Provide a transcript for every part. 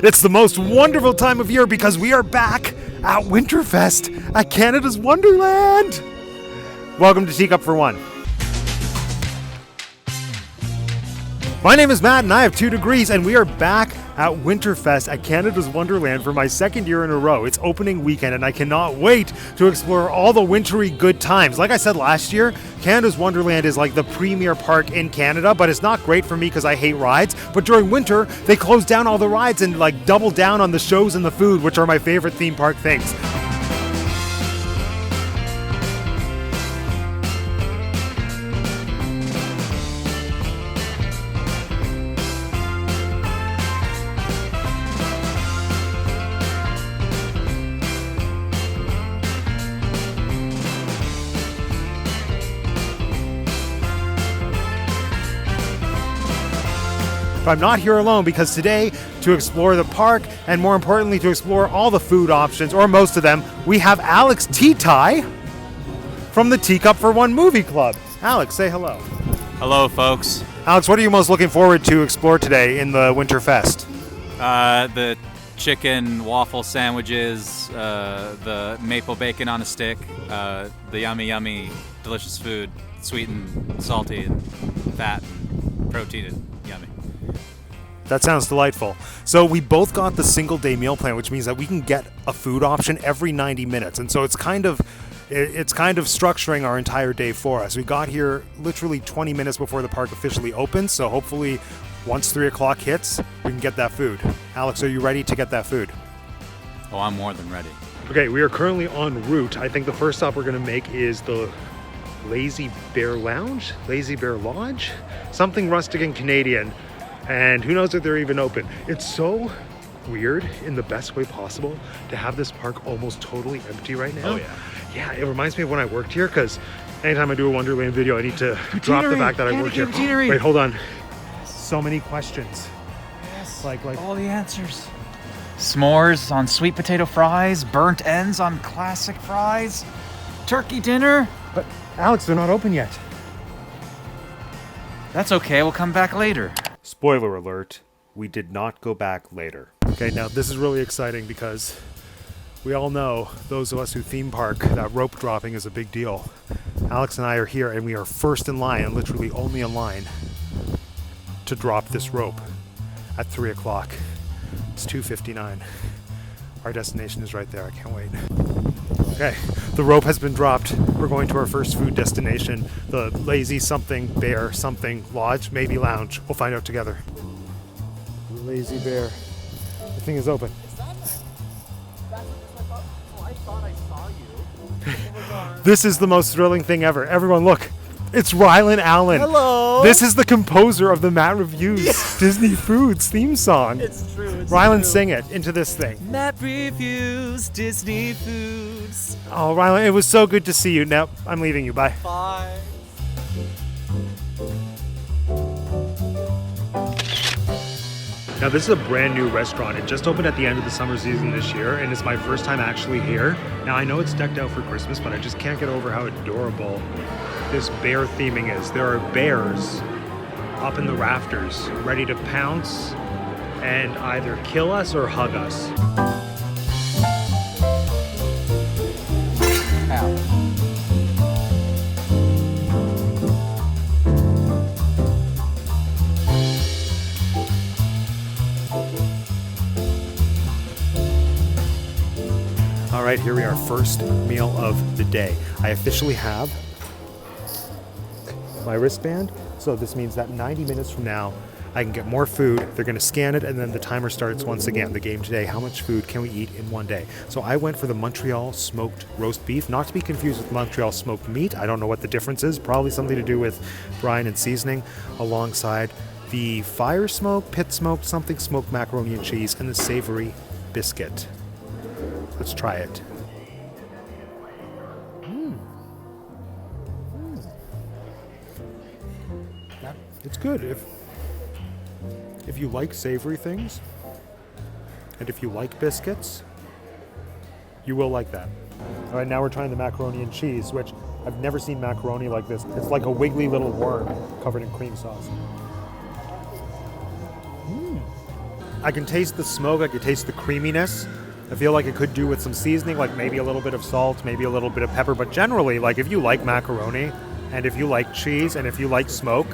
It's the most wonderful time of year because we are back at Winterfest at Canada's Wonderland. Welcome to Teacup for One. My name is Matt and I have 2 degrees and we are back at Winterfest at Canada's Wonderland for my 2nd year in a row. It's opening weekend and I cannot wait to explore all the wintry good times. Like I said last year, Canada's Wonderland is like the premier park in Canada, but it's not great for me because I hate rides. But during winter, they close down all the rides and like double down on the shows and the food, which are my favorite theme park things. But I'm not here alone because today, to explore the park and more importantly to explore all the food options, or most of them, we have Alex Titei from the Teacup for One movie club. Alex, say hello. Hello, folks. Alex, what are you most looking forward to explore today in the Winterfest? The chicken waffle sandwiches, the maple bacon on a stick, the yummy, yummy, delicious food, sweet and salty and fat and protein and yummy. That sounds delightful. So we both got the single day meal plan, which means that we can get a food option every 90 minutes. And so it's kind of structuring our entire day for us. We got here literally 20 minutes before the park officially opens. So hopefully once 3 o'clock hits, we can get that food. Alex, are you ready to get that food? Oh, I'm more than ready. Okay, we are currently en route. I think the first stop we're going to make is the Lazy Bear Lounge, Lazy Bear Lodge, something rustic and Canadian. And who knows if they're even open. It's so weird in the best way possible to have this park almost totally empty right now. Oh yeah. Yeah, it reminds me of when I worked here because anytime I do a Wonderland video, I need to drop the fact that I worked here. Wait, hold on. So many questions. Yes, like all the answers. S'mores on sweet potato fries, burnt ends on classic fries, turkey dinner. But Alex, they're not open yet. That's okay, we'll come back later. Spoiler alert, we did not go back later. Okay, now this is really exciting because we all know, those of us who theme park, that rope dropping is a big deal. Alex and I are here and we are first in line, and literally only in line, to drop this rope at 3 o'clock. It's 2:59. Our destination is right there, I can't wait. Okay, the rope has been dropped. We're going to our first food destination, the Lazy something bear something lodge, maybe lounge. We'll find out together. Lazy Bear. The thing is open. I thought I saw you. Oh my God. This is the most thrilling thing ever. Everyone look. It's Rylan Allen. Hello. This is the composer of the Matt Reviews Disney Foods theme song. It's true. Rylan, sing it into this thing. Matt Reviews Disney Foods. Oh, Rylan, it was so good to see you. Now, I'm leaving you. Bye. Bye. Now, this is a brand new restaurant. It just opened at the end of the summer season this year, and it's my first time actually here. Now, I know it's decked out for Christmas, but I just can't get over how adorable this bear theming is. There are bears up in the rafters, ready to pounce and either kill us or hug us. All right, here we are, first meal of the day. I officially have my wristband, so this means that 90 minutes from now, I can get more food. They're gonna scan it, and then the timer starts once again. The game today, how much food can we eat in one day? So I went for the Montreal smoked roast beef, not to be confused with Montreal smoked meat. I don't know what the difference is, probably something to do with brine and seasoning, alongside the fire smoked, pit smoked, something smoked macaroni and cheese, and the savory biscuit. Let's try it. It's good. If you like savory things, and if you like biscuits, you will like that. All right, now we're trying the macaroni and cheese, which I've never seen macaroni like this. It's like a wiggly little worm covered in cream sauce. I can taste the smoke, I can taste the creaminess. I feel like it could do with some seasoning, like maybe a little bit of salt, maybe a little bit of pepper, but generally, like if you like macaroni, and if you like cheese, and if you like smoke,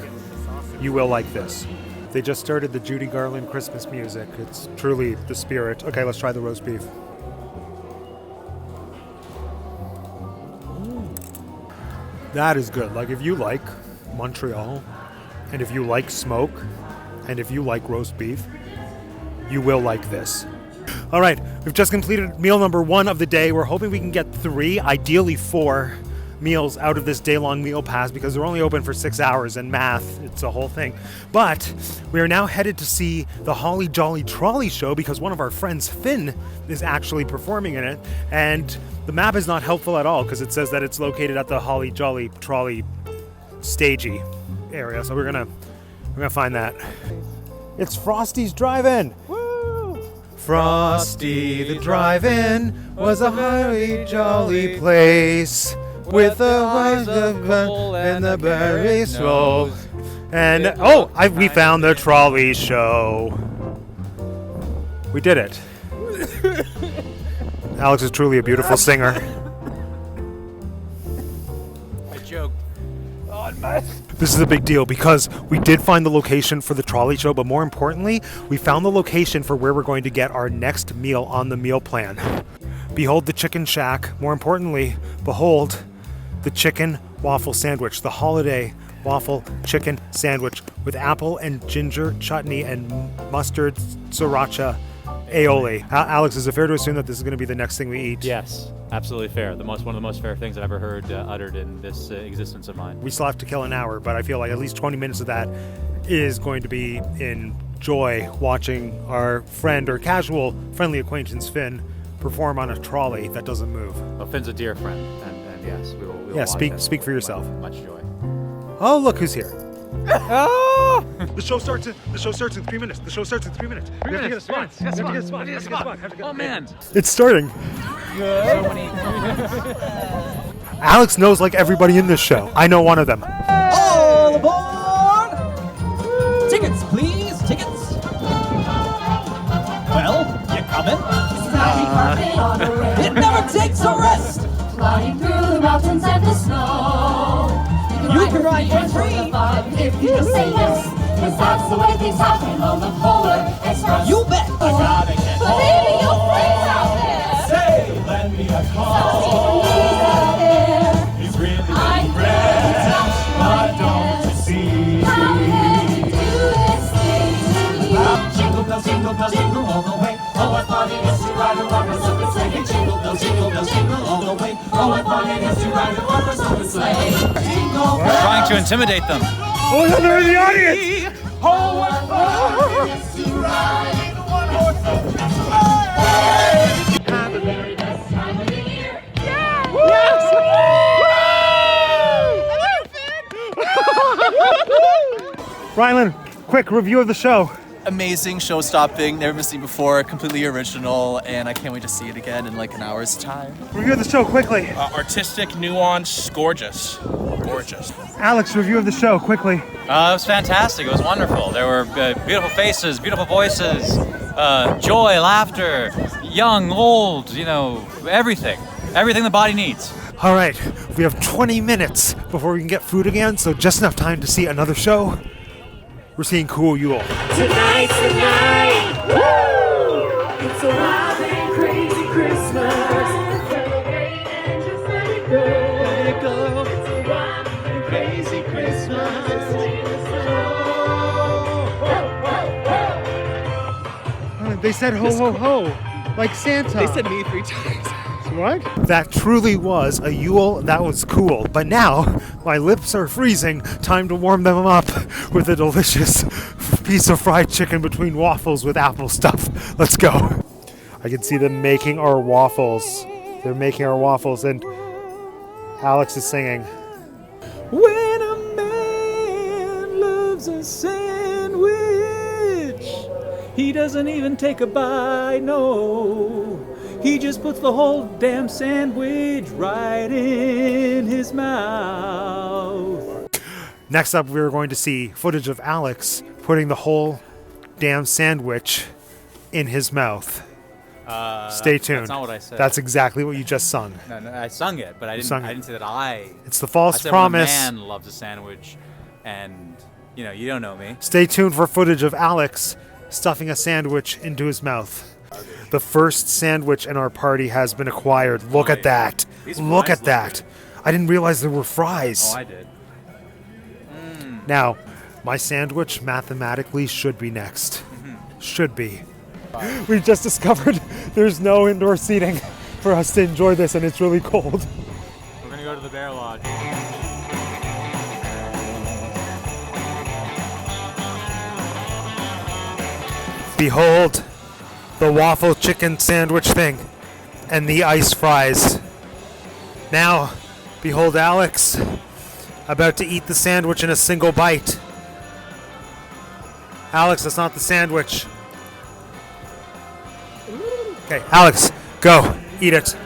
you will like this. They just started the Judy Garland Christmas music. It's truly the spirit. Okay, let's try the roast beef. That is good. Like if you like Montreal, and if you like smoke, and if you like roast beef, you will like this. All right, we've just completed meal number 1 of the day. We're hoping we can get 3, ideally 4 meals out of this day-long meal pass because they're only open for 6 hours, and math, it's a whole thing. But we are now headed to see the Holly Jolly Trolley show because one of our friends, Finn, is actually performing in it. And the map is not helpful at all because it says that it's located at the Holly Jolly Trolley stagey area. So we're gonna find that. It's Frosty's Drive-In. Frosty the Drive-In was a very jolly place with the wonderful and the berry snow. And we found the trolley show. We did it. Alex is truly a beautiful singer. I joked. This is a big deal because we did find the location for the trolley show, but more importantly, we found the location for where we're going to get our next meal on the meal plan. Behold the chicken shack. More importantly, behold the chicken waffle sandwich, the holiday waffle chicken sandwich with apple and ginger chutney and mustard sriracha aioli. Alex, is it fair to assume that this is going to be the next thing we eat? Yes, absolutely fair. One of the most fair things I've ever heard uttered in this existence of mine. We still have to kill an hour, but I feel like at least 20 minutes of that is going to be in joy watching our friend or casual friendly acquaintance Finn perform on a trolley that doesn't move. Well, Finn's a dear friend, and yes, we will Yeah, watch speak for yourself. Much joy. Oh, look who's here. The show starts in 3 minutes. The show starts in 3 minutes. We have to get a spot. Oh man! It's starting. Alex knows like everybody in this show. I know one of them. All aboard! Tickets, please, tickets. Well, you coming? It never takes a rest. Flying through the mountains and the snow. You can ride for free if you say yes. Cause that's the way things happen on the Polar Express. You bet. I gotta get But baby, your friends out there. Say, lend me a call. Out there. He's really I'm ready to touch Why don't you see? How can you do this thing to me? Jingle bells, jingle all the way. Oh, what fun it is to ride a one-horse open sleigh. Jingle bells, jingle all the way. Oh, what fun it is to ride a one-horse open sleigh. Jingle bells. Trying to intimidate them. Oh, no, they're in the audience. Oh, what fun it is to ride in a one-horse open sleigh. Have the very best time of the year. Rylan, quick review of the show. Amazing, show-stopping, never been seen before, completely original, and I can't wait to see it again in like an hour's time. Review of the show quickly. Artistic, nuance, gorgeous. Gorgeous. Alex, review of the show quickly. It was fantastic. It was wonderful. There were beautiful faces, beautiful voices, joy, laughter, young, old, everything. Everything the body needs. All right, we have 20 minutes before we can get food again, so just enough time to see another show. We're seeing Cool Yule. Tonight's the night. Woo! It's a wild and crazy Christmas. Celebrate and just let it go. Let it go. It's a wild and crazy Christmas. They said ho ho ho, like Santa. They said me 3 times. What? That truly was a Yule. That was cool. But now, my lips are freezing. Time to warm them up with a delicious piece of fried chicken between waffles with apple stuff. Let's go. I can see them making our waffles. They're making our waffles, and Alex is singing. When a man loves a sandwich, he doesn't even take a bite, no. He just puts the whole damn sandwich right in his mouth. Next up, we're going to see footage of Alex putting the whole damn sandwich in his mouth. Stay tuned. That's not what I said. That's exactly what you just sung. No, I sung it, but I didn't. sung I it. didn't say that I. It's the false I said promise. When a man loves a sandwich, and you don't know me. Stay tuned for footage of Alex stuffing a sandwich into his mouth. The first sandwich in our party has been acquired. Look at that. These Look fries at that. look I didn't realize there were fries. Oh, I did. Now, my sandwich mathematically should be next. Should be. We just discovered there's no indoor seating for us to enjoy this, and it's really cold. We're gonna go to the Bear Lodge. Behold the waffle chicken sandwich thing and the ice fries. Now, behold Alex about to eat the sandwich in a single bite. Alex, that's not the sandwich. Okay, Alex, go. Eat it.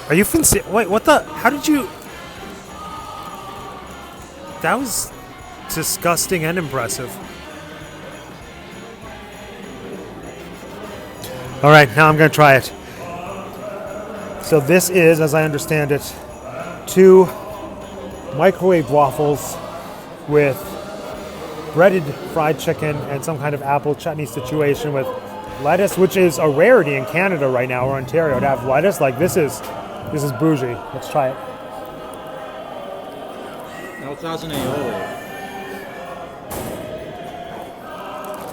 Are you wait, what the? How did you? That was disgusting and impressive. All right, now I'm going to try it. So this is, as I understand it, 2 microwave waffles with breaded fried chicken and some kind of apple chutney situation with lettuce, which is a rarity in Canada right now, or Ontario, to have lettuce. Like, this is bougie. Let's try it. No, it has an aioli.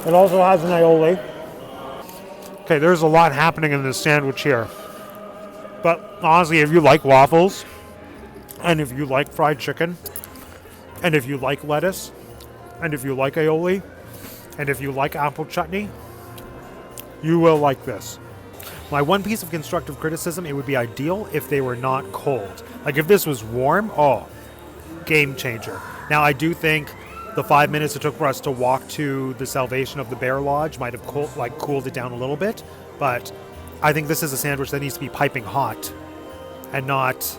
It also has an aioli. Okay, there's a lot happening in this sandwich here. But honestly, if you like waffles, and if you like fried chicken, and if you like lettuce, and if you like aioli, and if you like apple chutney, you will like this. My one piece of constructive criticism, it would be ideal if they were not cold. Like if this was warm, oh, game changer. Now I do think the 5 minutes it took for us to walk to the Salvation of the Bear Lodge might have cooled it down a little bit, but I think this is a sandwich that needs to be piping hot and not...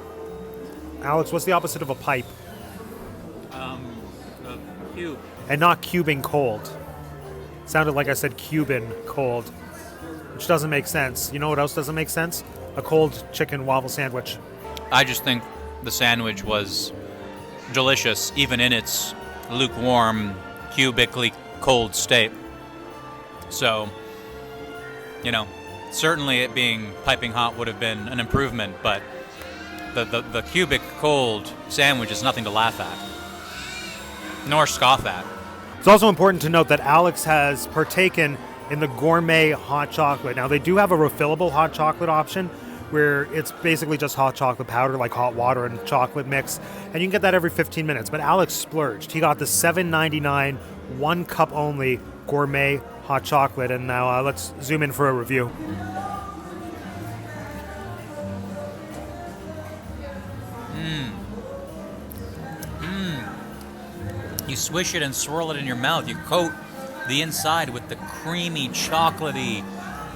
Alex, what's the opposite of a pipe? A cube. And not cubing cold. Sounded like I said Cuban cold, which doesn't make sense. You know what else doesn't make sense? A cold chicken waffle sandwich. I just think the sandwich was delicious, even in its lukewarm, cubically cold state. So, certainly it being piping hot would have been an improvement, but the cubic cold sandwich is nothing to laugh at, nor scoff at. It's also important to note that Alex has partaken in the Gourmet hot chocolate. Now, they do have a refillable hot chocolate option where it's basically just hot chocolate powder, like hot water and chocolate mix, and you can get that every 15 minutes. But Alex splurged. He got the $7.99, 1 cup only Gourmet hot chocolate, and now let's zoom in for a review. You swish it and swirl it in your mouth. You coat the inside with the creamy, chocolatey,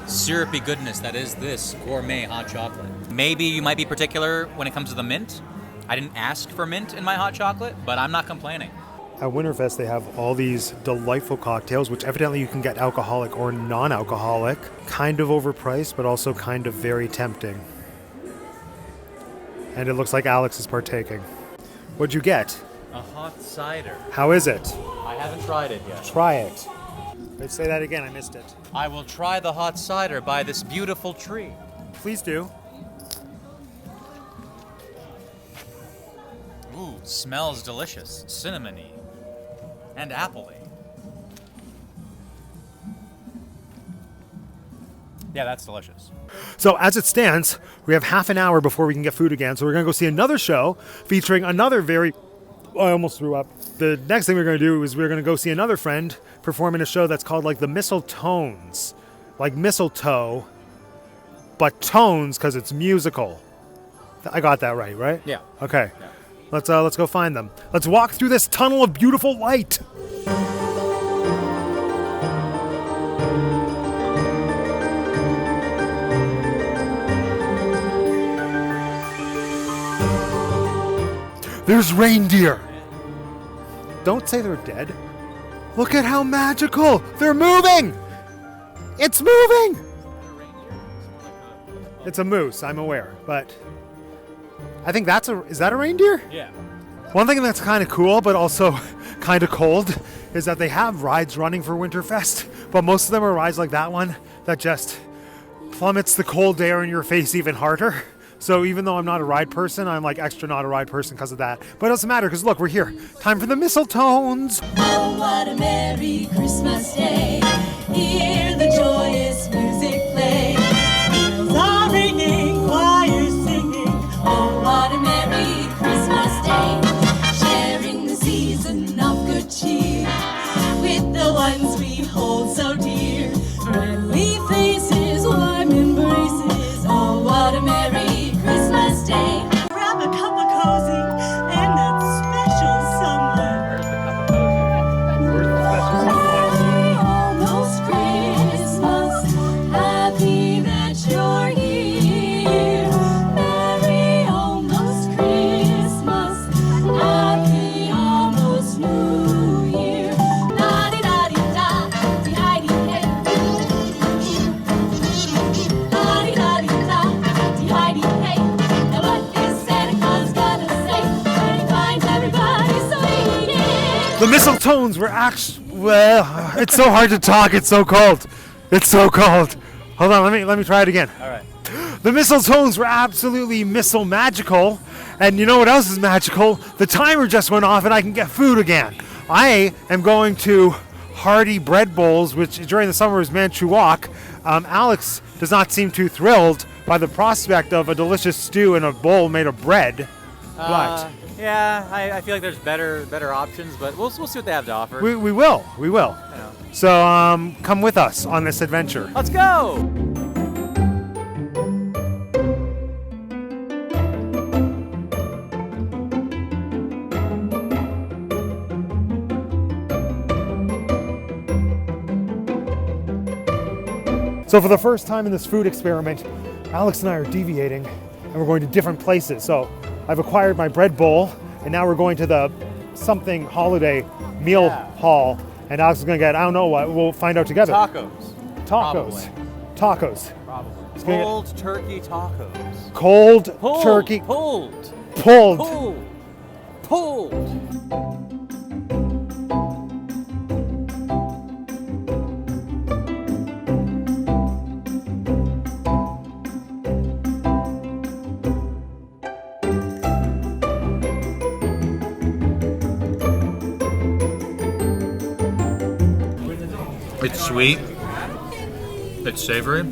syrupy goodness that is this Gourmet hot chocolate. Maybe you might be particular when it comes to the mint. I didn't ask for mint in my hot chocolate, but I'm not complaining. At Winterfest, they have all these delightful cocktails, which evidently you can get alcoholic or non-alcoholic. Kind of overpriced, but also kind of very tempting. And it looks like Alex is partaking. What'd you get? A hot cider. How is it? I haven't tried it yet. Try it. Let's say that again, I missed it. I will try the hot cider by this beautiful tree. Please do. Ooh, smells delicious. Cinnamony. And appley. Yeah, that's delicious. So as it stands, we have half an hour before we can get food again. So we're going to go see another show featuring another very... I almost threw up. The next thing we're going to do is we're going to go see another friend perform in a show that's called like the Mistletones. Like mistletoe, but tones because it's musical. I got that right? Yeah. Okay. Yeah. Let's go find them. Let's walk through this tunnel of beautiful light. There's reindeer. Don't say they're dead. Look at how magical. They're moving. It's moving. It's a moose, I'm aware, but I think is that a reindeer? Yeah. One thing that's kind of cool, but also kind of cold, is that they have rides running for Winterfest, but most of them are rides like that one that just plummets the cold air in your face even harder. So even though I'm not a ride person, I'm like extra not a ride person because of that. But it doesn't matter because look, we're here. Time for the Mistletones. Oh, what a merry Christmas day. Hear the joyous music play. Bells are ringing, choirs singing. Oh, what a merry Christmas day. Sharing the season of good cheer with the ones we hold so dear. Friendly faces, warm embraces. Oh, what a merry Christmas day. Grab a cup of cozy and that special someone. Merry almost Christmas, happy that you're here. Merry almost Christmas, happy almost New Year. La-di-da-di-da, di-hi-di-hey. La-di-da-di-da, di-hi-di-hey. Now what is Santa Claus gonna say when he finds everybody so eager? The Mistletones were well, it's so hard to talk. It's so cold. It's so cold. Hold on, let me try it again. All right. The Mistletones were absolutely missile magical. And you know what else is magical? The timer just went off and I can get food again. I am going to Hearty bread bowls, which during the summer is Manchukuo. Alex does not seem too thrilled by the prospect of a delicious stew in a bowl made of bread. But Yeah, I feel like there's better options, but we'll see what they have to offer. we will. Yeah. So come with us on this adventure. Let's go! So for the first time in this food experiment, Alex and I are deviating and we're going to different places. So I've acquired my bread bowl and now we're going to the something holiday meal hall and Alex is going to get, I don't know what, we'll find out together. Tacos. Tacos. Tacos. Probably. It's gonna get Cold turkey tacos. cold Pulled, turkey. Pulled. Pulled. Pulled. It's sweet, it's savory,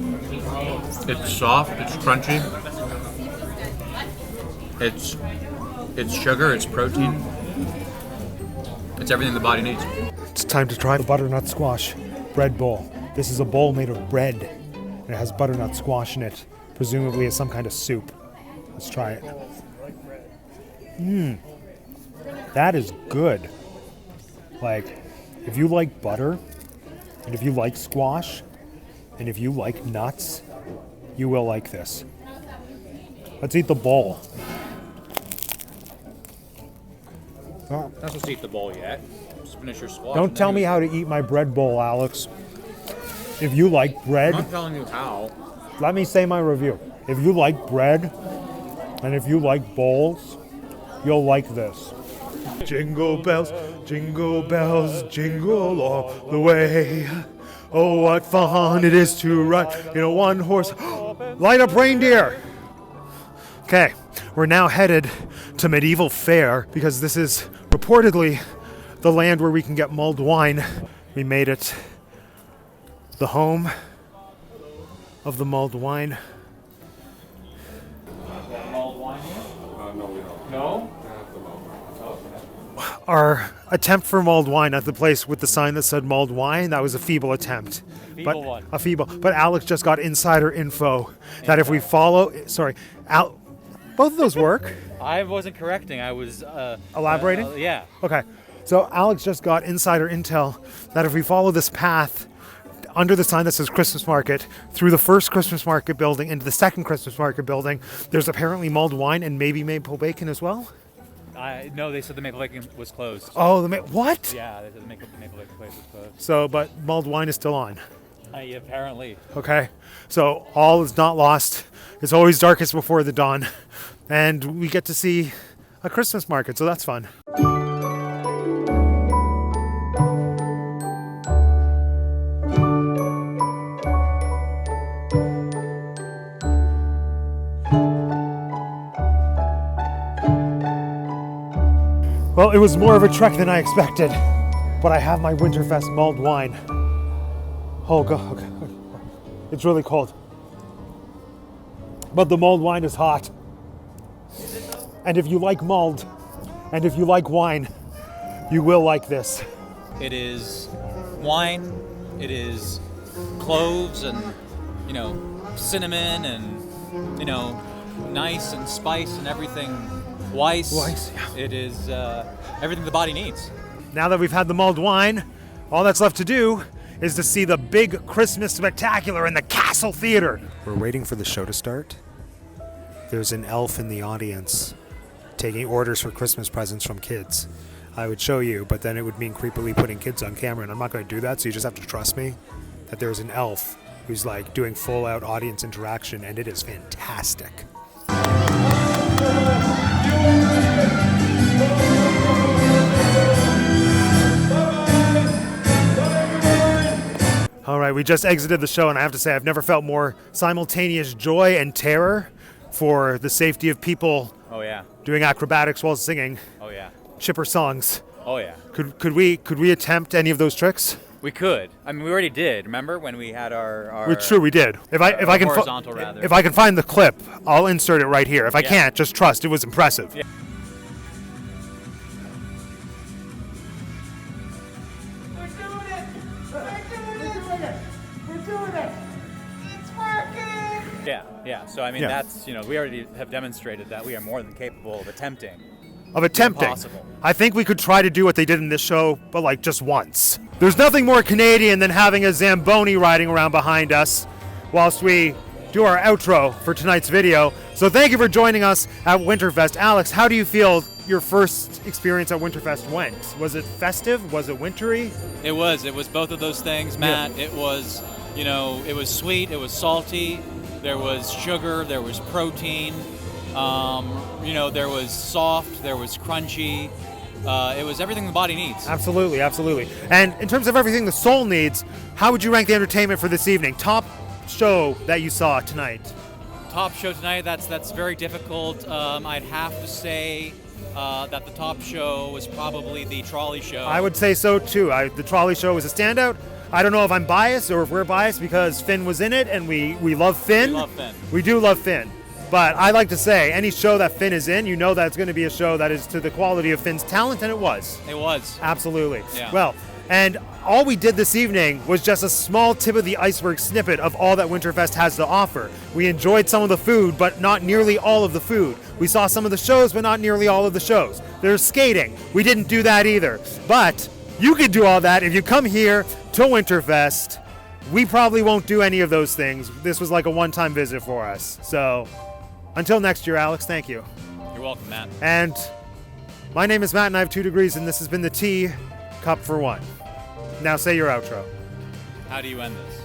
it's soft, it's crunchy, it's sugar, it's protein, it's everything the body needs. It's time to try the butternut squash bread bowl. This is a bowl made of bread and it has butternut squash in it, presumably as some kind of soup. Let's try it. That is good. Like, if you like butter, and if you like squash, and if you like nuts, you will like this. Let's eat the bowl. Not supposed to eat the bowl yet. Just finish your squash. Don't tell me how to eat my bread bowl, Alex. If you like bread, I'm not telling you how. let me say my review. If you like bread, and if you like bowls, you'll like this. Jingle bells, jingle all the way. Oh, what fun it is to ride in a one-horse light up reindeer. Okay, we're now headed to Medieval Fair because this is reportedly the land where we can get mulled wine. We made it the home of the mulled wine. Mulled wine here? No? Our attempt for mulled wine at the place with the sign that said mulled wine, that was a feeble attempt. Feeble one. But Alex just got insider info that if we follow, both of those work. I wasn't correcting. I was Elaborating? Yeah. Okay. So Alex just got insider intel that if we follow this path under the sign that says Christmas Market, through the first Christmas Market building into the second Christmas Market building, there's apparently mulled wine and maybe maple bacon as well. No, they said the maple bacon was closed. Oh, what? Yeah, they said the maple bacon place was closed. So, but mulled wine is still on. Apparently. Okay. So all is not lost. It's always darkest before the dawn. And we get to see a Christmas market, so that's fun. Well, it was more of a trek than I expected, but I have my Winterfest mulled wine. Oh, God. Okay. It's really cold. But the mulled wine is hot. And if you like mulled, and if you like wine, you will like this. It is wine, it is cloves and, cinnamon and, nice and spice and everything. Weiss. Yeah. It is everything the body needs. Now that we've had the mulled wine, all that's left to do is to see the big Christmas spectacular in the Castle Theater. We're waiting for the show to start. There's an elf in the audience taking orders for Christmas presents from kids. I would show you, but then it would mean creepily putting kids on camera, and I'm not going to do that, so you just have to trust me that there's an elf who's like doing full-out audience interaction, and it is fantastic. All right, we just exited the show, and I have to say I've never felt more simultaneous joy and terror for the safety of people doing acrobatics while singing chipper songs. Oh yeah. Could we attempt any of those tricks? We could. I mean, we already did. Remember when we had our It's true, we did. If I can horizontal rather. If I can find the clip, I'll insert it right here. If I can't, just trust it was impressive. Yeah. Yeah. So I mean, that's we already have demonstrated that we are more than capable of attempting. Impossible. I think we could try to do what they did in this show, but like just once. There's nothing more Canadian than having a Zamboni riding around behind us whilst we do our outro for tonight's video. So thank you for joining us at Winterfest. Alex, how do you feel your first experience at Winterfest went? Was it festive? Was it wintry? It was both of those things, Matt. Yeah. It was, it was sweet, it was salty, there was sugar, there was protein. There was soft, there was crunchy. It was everything the body needs. Absolutely. And in terms of everything the soul needs, how would you rank the entertainment for this evening? Top show that you saw tonight? Top show tonight, that's very difficult. I'd have to say that the top show was probably the Trolly show. I would say so too. The Trolly show was a standout. I don't know if I'm biased or if we're biased because Finn was in it and we love Finn. We love Finn. We do love Finn. But I like to say, any show that Finn is in, that it's going to be a show that is to the quality of Finn's talent, and it was. It was. Absolutely. Yeah. Well, and all we did this evening was just a small tip of the iceberg snippet of all that Winterfest has to offer. We enjoyed some of the food, but not nearly all of the food. We saw some of the shows, but not nearly all of the shows. There's skating. We didn't do that either. But you could do all that if you come here to Winterfest. We probably won't do any of those things. This was like a one-time visit for us. So until next year, Alex, thank you. You're welcome, Matt. And my name is Matt, and I have 2 degrees, and this has been the Teacup for One. Now say your outro. How do you end this?